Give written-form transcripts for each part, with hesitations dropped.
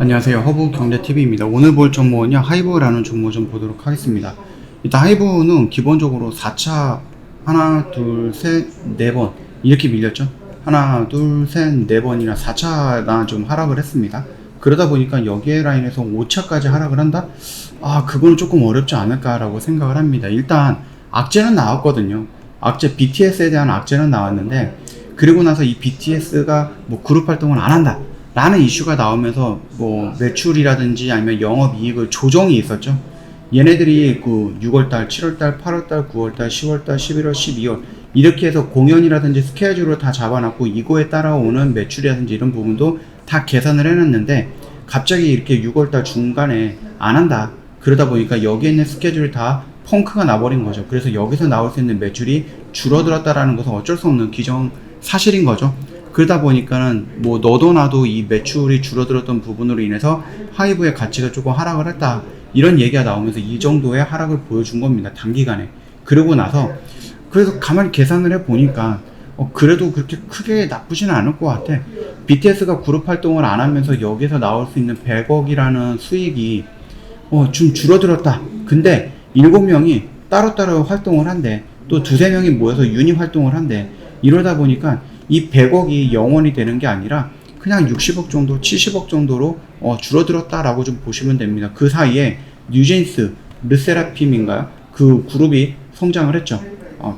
안녕하세요. 허브경제TV입니다. 오늘 볼 종목은요, 하이브라는 종목 좀 보도록 하겠습니다. 일단 하이브는 기본적으로 4차 하나, 둘, 셋, 네 번 이렇게 밀렸죠. 하나, 둘, 셋, 네 번이나 4차나 좀 하락을 했습니다. 그러다 보니까 여기에 라인에서 5차까지 하락을 한다? 그거는 조금 어렵지 않을까라고 생각을 합니다. 일단 악재는 나왔거든요. 악재, BTS에 대한 악재는 나왔는데, 그리고 나서 이 BTS가 뭐 그룹 활동을 안 한다 라는 이슈가 나오면서 뭐 매출이라든지 아니면 영업이익을 조정이 있었죠. 얘네들이 그 6월달, 7월달, 8월달, 9월달, 10월달, 11월, 12월 이렇게 해서 공연이라든지 스케줄을 다 잡아놨고 이거에 따라오는 매출이라든지 이런 부분도 다 계산을 해놨는데 갑자기 이렇게 6월달 중간에 안 한다. 그러다 보니까 여기에 있는 스케줄이 다 펑크가 나버린 거죠. 그래서 여기서 나올 수 있는 매출이 줄어들었다라는 것은 어쩔 수 없는 기정 사실인 거죠. 그러다 보니까는 뭐 너도 나도 이 매출이 줄어들었던 부분으로 인해서 하이브의 가치가 조금 하락을 했다 이런 얘기가 나오면서 이 정도의 하락을 보여준 겁니다. 단기간에. 그러고 나서 그래서 가만히 계산을 해 보니까 그래도 그렇게 크게 나쁘지는 않을 것 같아. BTS가 그룹 활동을 안 하면서 여기서 나올 수 있는 100억이라는 수익이 좀 줄어들었다. 근데 7명이 따로따로 활동을 한대. 또 두세 명이 모여서 유닛 활동을 한대. 이러다 보니까 이 100억이 영원이 되는 게 아니라 그냥 60억 정도, 70억 정도로 줄어들었다라고 좀 보시면 됩니다. 그 사이에 뉴진스, 르세라핌인가요? 그 그룹이 성장을 했죠.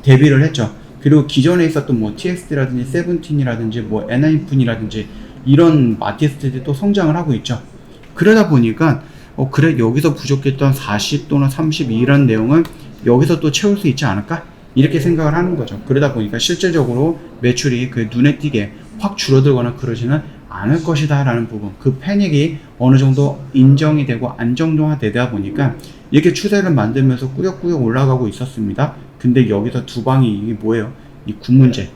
데뷔를 했죠. 그리고 기존에 있었던 뭐 TXT라든지 세븐틴이라든지 뭐 엔하이픈이라든지 이런 아티스트들이 또 성장을 하고 있죠. 그러다 보니까 그래 여기서 부족했던 40 또는 32라는 내용을 여기서 또 채울 수 있지 않을까? 이렇게 생각을 하는 거죠. 그러다 보니까 실질적으로 매출이 그 눈에 띄게 확 줄어들거나 그러지는 않을 것이다 라는 부분, 그 패닉이 어느 정도 인정이 되고 안정화되다 보니까 이렇게 추세를 만들면서 꾸역꾸역 올라가고 있었습니다. 근데 여기서 두 방이 이게 뭐예요? 이 군 문제.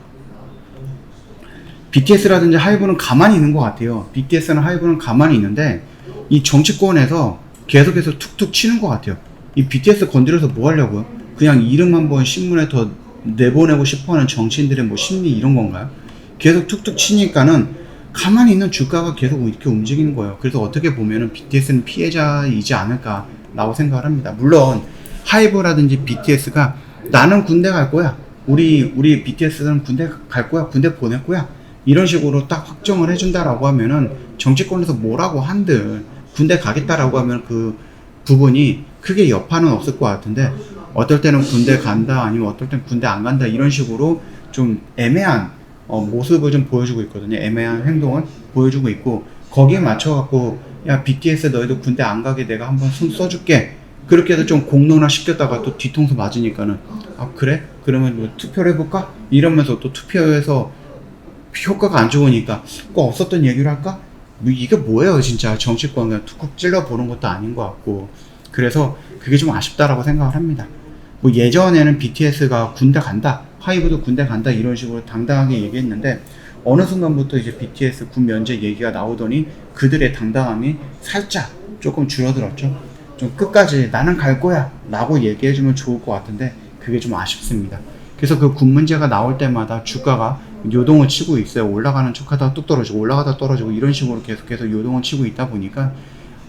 BTS라든지 하이브는 가만히 있는 것 같아요. BTS나 하이브는 가만히 있는데 이 정치권에서 계속해서 툭툭 치는 것 같아요. 이 BTS 건드려서 뭐 하려고요? 그냥 이름 한번 신문에 더 내보내고 싶어하는 정치인들의 뭐 심리 이런 건가요? 계속 툭툭 치니까는 가만히 있는 주가가 계속 이렇게 움직이는 거예요. 그래서 어떻게 보면은 BTS는 피해자이지 않을까라고 생각을 합니다. 물론 하이브라든지 BTS가 나는 군대 갈 거야. 우리 BTS는 군대 갈 거야. 군대 보낼 거야. 이런 식으로 딱 확정을 해준다라고 하면은 정치권에서 뭐라고 한들 군대 가겠다라고 하면 그 부분이 크게 여파는 없을 것 같은데 어떨 때는 군대 간다 아니면 어떨 때는 군대 안 간다 이런 식으로 좀 애매한 모습을 좀 보여주고 있거든요. 애매한 행동을 보여주고 있고 거기에 맞춰갖고 야 BTS 너희도 군대 안 가게 내가 한번 손 써줄게 그렇게 해서 좀 공론화 시켰다가 또 뒤통수 맞으니까는 그래? 그러면 뭐 투표를 해볼까? 이러면서 또 투표해서 효과가 안 좋으니까 꼭 없었던 얘기를 할까? 이게 뭐예요 진짜. 정치권 그냥 툭툭 찔러보는 것도 아닌 것 같고 그래서 그게 좀 아쉽다라고 생각을 합니다. 뭐 예전에는 BTS가 군대 간다, 하이브도 군대 간다 이런 식으로 당당하게 얘기했는데 어느 순간부터 이제 BTS 군 면제 얘기가 나오더니 그들의 당당함이 살짝 조금 줄어들었죠. 좀 끝까지 나는 갈 거야 라고 얘기해주면 좋을 것 같은데 그게 좀 아쉽습니다. 그래서 그 군 문제가 나올 때마다 주가가 요동을 치고 있어요. 올라가는 척하다가 뚝 떨어지고 올라가다 떨어지고 이런 식으로 계속해서 요동을 치고 있다 보니까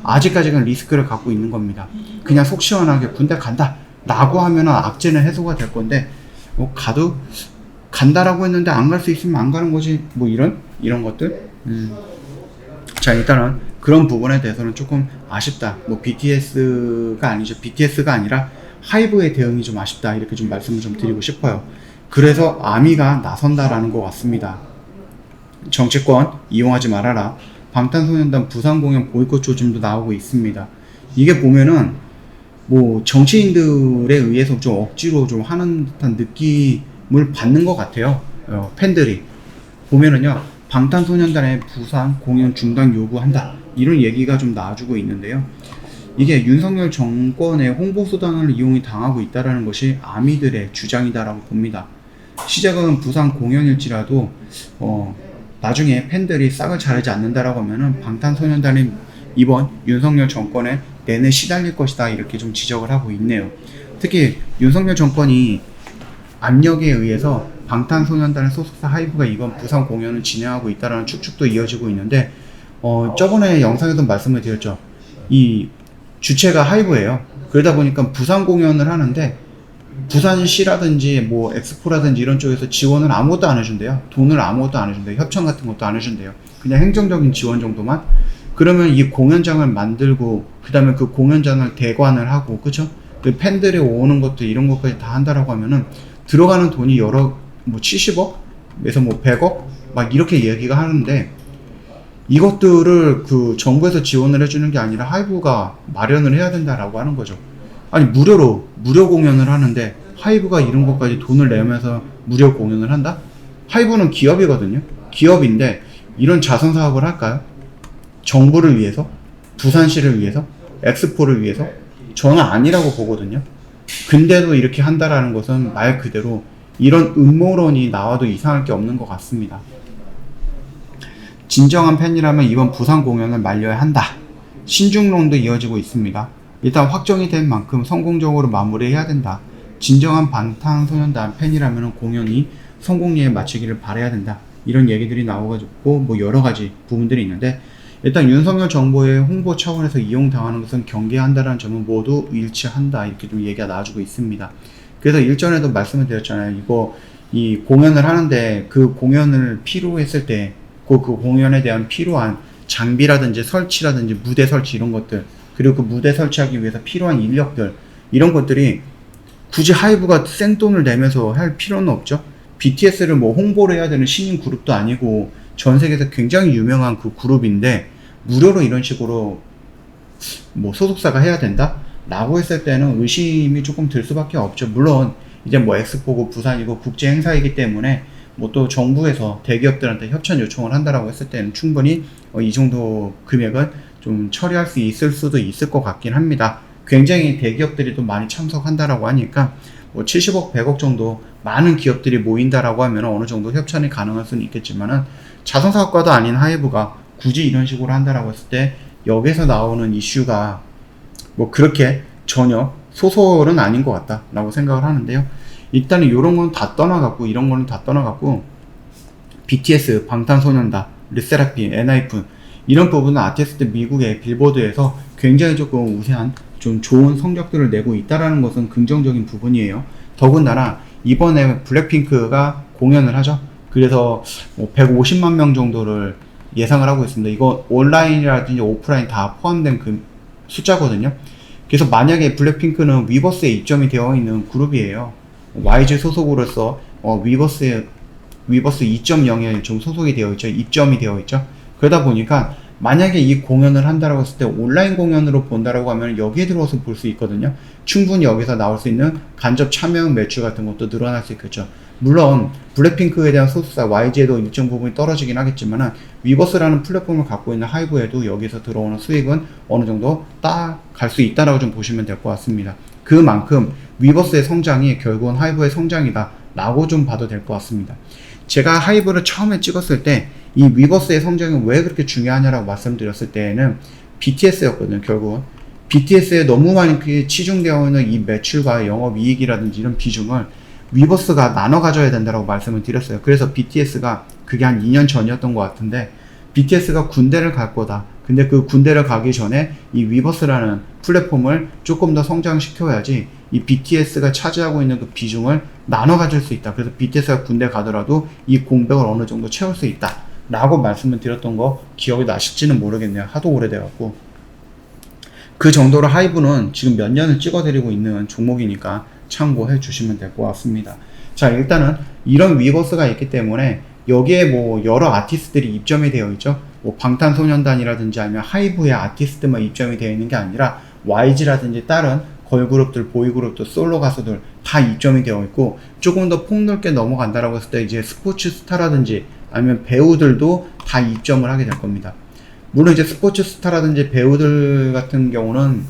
아직까지는 리스크를 갖고 있는 겁니다. 그냥 속 시원하게 군대 간다 라고 하면 악재는 해소가 될 건데 가도 간다라고 했는데 안 갈 수 있으면 안 가는 거지 뭐 이런 것들. 자 일단은 그런 부분에 대해서는 조금 아쉽다. 뭐 BTS가 아니죠. BTS가 아니라 하이브의 대응이 좀 아쉽다 이렇게 좀 말씀을 좀 드리고 싶어요. 그래서 아미가 나선다라는 것 같습니다. 정치권 이용하지 말아라. 방탄소년단 부산 공연 보이콧 조짐도 나오고 있습니다. 이게 보면은 뭐 정치인들에 의해서 좀 억지로 좀 하는 듯한 느낌을 받는 것 같아요. 팬들이 보면은요 방탄소년단의 부산 공연 중단 요구한다 이런 얘기가 좀 나와주고 있는데요. 이게 윤석열 정권의 홍보수단을 이용이 당하고 있다는 것이 아미들의 주장이다라고 봅니다. 시작은 부산 공연일지라도 나중에 팬들이 싹을 자르지 않는다라고 하면은 방탄소년단이 이번 윤석열 정권에 내내 시달릴 것이다 이렇게 좀 지적을 하고 있네요. 특히 윤석열 정권이 압력에 의해서 방탄소년단의 소속사 하이브가 이번 부산 공연을 진행하고 있다는 추측도 이어지고 있는데 저번에 영상에도 말씀을 드렸죠. 이 주체가 하이브예요. 그러다 보니까 부산 공연을 하는데 부산시라든지 뭐 엑스포라든지 이런 쪽에서 지원을 아무것도 안 해준대요. 돈을 아무것도 안 해준대요. 협찬 같은 것도 안 해준대요. 그냥 행정적인 지원 정도만. 그러면 이 공연장을 만들고 그 다음에 그 공연장을 대관을 하고, 그쵸? 그 팬들이 오는 것도 이런 것까지 다 한다라고 하면은 들어가는 돈이 여러 뭐 70억에서 뭐 100억 막 이렇게 얘기가 하는데, 이것들을 그 정부에서 지원을 해주는 게 아니라 하이브가 마련을 해야 된다라고 하는 거죠. 아니 무료 공연을 하는데 하이브가 이런 것까지 돈을 내면서 무료 공연을 한다? 하이브는 기업이거든요. 기업인데 이런 자선 사업을 할까요? 정부를 위해서? 부산시를 위해서? 엑스포를 위해서? 저는 아니라고 보거든요. 근데도 이렇게 한다라는 것은 말 그대로 이런 음모론이 나와도 이상할 게 없는 것 같습니다. 진정한 팬이라면 이번 부산 공연을 말려야 한다. 신중론도 이어지고 있습니다. 일단 확정이 된 만큼 성공적으로 마무리해야 된다. 진정한 방탄소년단 팬이라면 공연이 성공리에 마치기를 바라야 된다. 이런 얘기들이 나와가지고 뭐 여러 가지 부분들이 있는데, 일단 윤석열 정부의 홍보 차원에서 이용당하는 것은 경계한다라는 점은 모두 일치한다. 이렇게 좀 얘기가 나와주고 있습니다. 그래서 일전에도 말씀을 드렸잖아요. 이 공연을 하는데 그 공연을 필요했을 때 그 공연에 대한 필요한 장비라든지 설치라든지 무대 설치 이런 것들, 그리고 그 무대 설치하기 위해서 필요한 인력들, 이런 것들이 굳이 하이브가 생돈을 내면서 할 필요는 없죠. BTS를 뭐 홍보를 해야 되는 신인 그룹도 아니고 전 세계에서 굉장히 유명한 그 그룹인데 무료로 이런 식으로 뭐 소속사가 해야 된다? 라고 했을 때는 의심이 조금 들 수밖에 없죠. 물론 이제 뭐 엑스포고 부산이고 국제 행사이기 때문에 뭐 또 정부에서 대기업들한테 협찬 요청을 한다라고 했을 때는 충분히 이 정도 금액은 좀 처리할 수 있을 수도 있을 것 같긴 합니다. 굉장히 대기업들이 또 많이 참석한다라고 하니까 뭐 70억, 100억 정도 많은 기업들이 모인다라고 하면 어느 정도 협찬이 가능할 수는 있겠지만은 자선사업가도 아닌 하이브가 굳이 이런 식으로 한다라고 했을 때 여기서 나오는 이슈가 뭐 그렇게 전혀 소설은 아닌 것 같다라고 생각을 하는데요. 일단은 이런 건 다 떠나갖고, 이런 거는 다 떠나갖고 BTS, 방탄소년단, 르세라핌, 엔하이픈 이런 부분은 아티스트 미국의 빌보드에서 굉장히 조금 우세한 좀 좋은 성적들을 내고 있다라는 것은 긍정적인 부분이에요. 더군다나 이번에 블랙핑크가 공연을 하죠. 그래서 뭐 150만 명 정도를 예상을 하고 있습니다. 이거 온라인이라든지 오프라인 다 포함된 그 숫자거든요. 그래서 만약에 블랙핑크는 위버스에 입점이 되어 있는 그룹이에요. YG 소속으로서 위버스 2.0에 좀 소속이 되어 있죠. 입점이 되어 있죠. 그러다 보니까 만약에 이 공연을 한다라고 했을 때 온라인 공연으로 본다라고 하면 여기에 들어와서 볼 수 있거든요. 충분히 여기서 나올 수 있는 간접 참여형 매출 같은 것도 늘어날 수 있겠죠. 물론 블랙핑크에 대한 소속사 YG에도 일정 부분이 떨어지긴 하겠지만은 위버스라는 플랫폼을 갖고 있는 하이브에도 여기서 들어오는 수익은 어느 정도 따갈 수 있다라고 좀 보시면 될 것 같습니다. 그만큼 위버스의 성장이 결국은 하이브의 성장이다 라고 좀 봐도 될 것 같습니다. 제가 하이브를 처음에 찍었을 때 이 위버스의 성장이 왜 그렇게 중요하냐라고 말씀드렸을 때에는 BTS였거든요. 결국은 BTS에 너무 많이 치중되어 있는 이 매출과 영업이익이라든지 이런 비중을 위버스가 나눠 가져야 된다고 말씀을 드렸어요. 그래서 BTS가 그게 한 2년 전이었던 것 같은데, BTS가 군대를 갈 거다. 근데 그 군대를 가기 전에 이 위버스라는 플랫폼을 조금 더 성장시켜야지 이 BTS가 차지하고 있는 그 비중을 나눠 가질 수 있다. 그래서 BTS가 군대 가더라도 이 공백을 어느 정도 채울 수 있다 라고 말씀을 드렸던 거 기억이 나실지는 모르겠네요. 하도 오래돼갖고. 그 정도로 하이브는 지금 몇 년을 찍어드리고 있는 종목이니까 참고해 주시면 될 것 같습니다. 자, 일단은 이런 위버스가 있기 때문에 여기에 뭐 여러 아티스트들이 입점이 되어 있죠. 뭐 방탄소년단이라든지 아니면 하이브의 아티스트만 입점이 되어 있는 게 아니라 YG라든지 다른 걸그룹들, 보이그룹들, 솔로 가수들 다 입점이 되어 있고, 조금 더 폭넓게 넘어간다라고 했을 때 이제 스포츠 스타라든지 아니면 배우들도 다 입점을 하게 될 겁니다. 물론 이제 스포츠 스타라든지 배우들 같은 경우는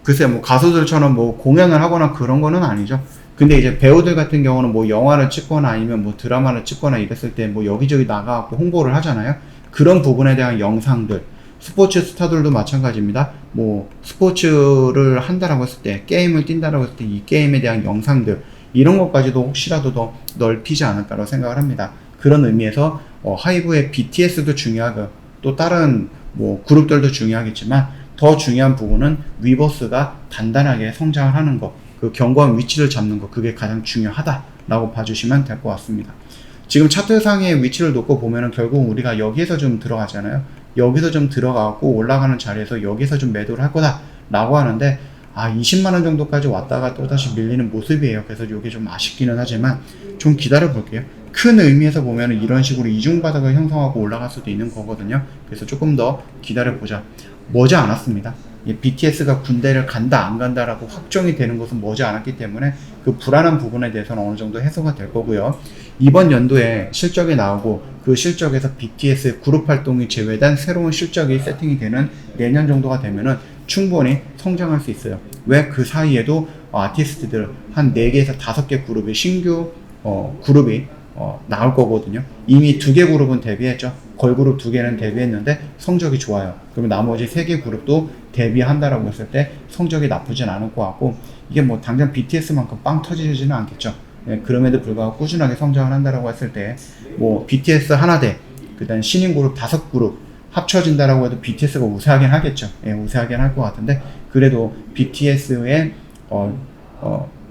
글쎄 뭐 가수들처럼 뭐 공연을 하거나 그런 거는 아니죠. 근데 이제 배우들 같은 경우는 뭐 영화를 찍거나 아니면 뭐 드라마를 찍거나 이랬을 때 뭐 여기저기 나가고 홍보를 하잖아요. 그런 부분에 대한 영상들, 스포츠 스타들도 마찬가지입니다. 뭐 스포츠를 한다라고 했을 때, 게임을 뛴다라고 했을 때 이 게임에 대한 영상들, 이런 것까지도 혹시라도 더 넓히지 않을까라고 생각을 합니다. 그런 의미에서 하이브의 BTS도 중요하고 또 다른 뭐 그룹들도 중요하겠지만 더 중요한 부분은 위버스가 단단하게 성장을 하는 것, 그 견고한 위치를 잡는 것, 그게 가장 중요하다라고 봐주시면 될 것 같습니다. 지금 차트상의 위치를 놓고 보면은 결국 우리가 여기에서 좀 들어가잖아요. 여기서 좀 들어가고 올라가는 자리에서 여기서 좀 매도를 할 거다 라고 하는데 20만원 정도까지 왔다가 또 다시 밀리는 모습이에요. 그래서 이게 좀 아쉽기는 하지만 좀 기다려 볼게요. 큰 의미에서 보면은 이런 식으로 이중바닥을 형성하고 올라갈 수도 있는 거거든요. 그래서 조금 더 기다려 보자. 머지 않았습니다. BTS가 군대를 간다 안 간다라고 확정이 되는 것은 머지 않았기 때문에 그 불안한 부분에 대해서는 어느 정도 해소가 될 거고요. 이번 연도에 실적이 나오고 그 실적에서 BTS 그룹 활동이 제외된 새로운 실적이 세팅이 되는 내년 정도가 되면은 충분히 성장할 수 있어요. 왜 그 사이에도 아티스트들 한 4개에서 5개 그룹이 신규 그룹이 나올 거거든요. 이미 2개 그룹은 데뷔했죠. 걸그룹 2개는 데뷔했는데 성적이 좋아요. 그러면 나머지 3개 그룹도 데뷔한다라고 했을 때 성적이 나쁘진 않을 것 같고, 이게 뭐 당장 BTS만큼 빵 터지지는 않겠죠. 그럼에도 불구하고 꾸준하게 성장을 한다라고 했을 때 뭐 BTS 하나대 그다음 신인 그룹 5그룹 합쳐진다라고 해도 BTS가 우세하긴 하겠죠. 우세하긴 할 것 같은데, 그래도 BTS의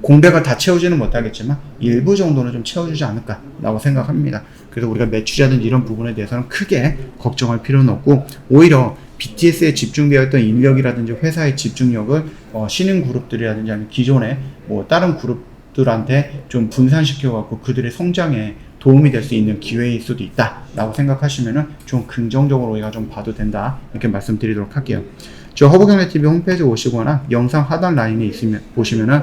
공백을 다 채우지는 못하겠지만 일부 정도는 좀 채워주지 않을까라고 생각합니다. 그래서 우리가 매출이라든지 이런 부분에 대해서는 크게 걱정할 필요는 없고, 오히려 BTS에 집중되어 있던 인력이라든지 회사의 집중력을 신인 그룹들이라든지 아니면 기존의 뭐 다른 그룹들한테 좀 분산시켜 갖고 그들의 성장에 도움이 될 수 있는 기회일 수도 있다라고 생각하시면은 좀 긍정적으로 우리가 좀 봐도 된다, 이렇게 말씀드리도록 할게요. 저 허브경제TV 홈페이지 오시거나 영상 하단 라인에 있으면 보시면은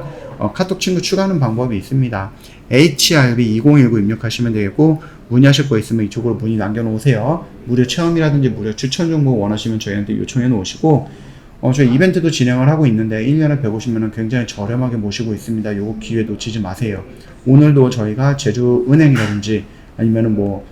카톡 친구 추가하는 방법이 있습니다. HRB2019 입력하시면 되겠고, 문의하실 거 있으면 이쪽으로 문의 남겨놓으세요. 무료 체험이라든지 무료 추천 정보 원하시면 저희한테 요청해 놓으시고, 저희 이벤트도 진행을 하고 있는데 1년에 150만원 굉장히 저렴하게 모시고 있습니다. 요거 기회 놓치지 마세요. 오늘도 저희가 제주은행이라든지 아니면은 뭐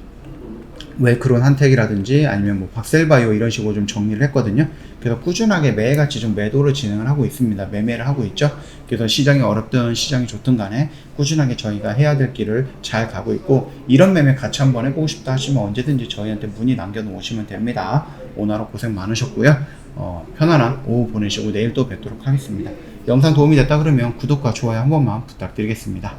웰크론 한택이라든지 아니면 뭐 박셀바이오 이런 식으로 좀 정리를 했거든요. 그래서 꾸준하게 매일같이 좀 매도를 진행을 하고 있습니다. 매매를 하고 있죠. 그래서 시장이 어렵든 시장이 좋든 간에 꾸준하게 저희가 해야 될 길을 잘 가고 있고, 이런 매매 같이 한번 해보고 싶다 하시면 언제든지 저희한테 문의 남겨놓으시면 됩니다. 오늘 하루 고생 많으셨고요. 편안한 오후 보내시고 내일 또 뵙도록 하겠습니다. 영상 도움이 됐다 그러면 구독과 좋아요 한 번만 부탁드리겠습니다.